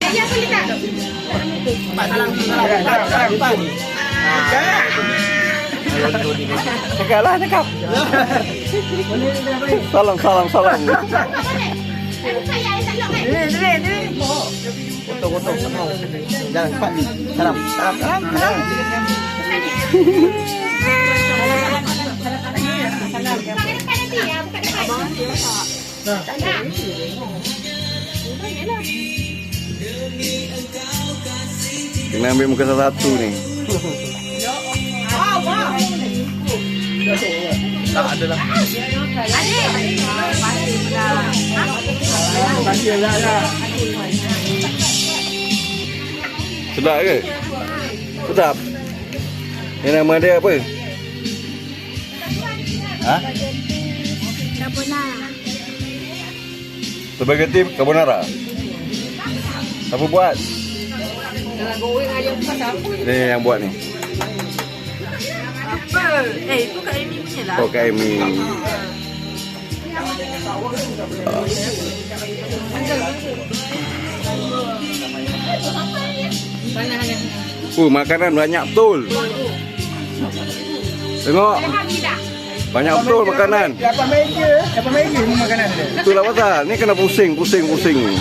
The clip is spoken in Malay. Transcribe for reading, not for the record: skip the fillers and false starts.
Ya, boleh tak? Cakap lah, cakap. Salam. Saya salam kan? Potong. Jangan cepat. Salam. Pakai depan nanti ya, bukan depan. Tak. Kena ambil muka satu ni. Tak ada lah. Sedap ke? Sedap. Yang nama dia apa? Ha? Carbonara. Spaghetti carbonara. Siapa buat? Ni yang buat ni. Apa? Itu Kak Amy punya lah. Oh, Kak Amy. Makanan banyak betul. Tengok. Banyak betul makanan. Dapat meja ni makanan dia. Itulah pasal. Ni kena pusing ni.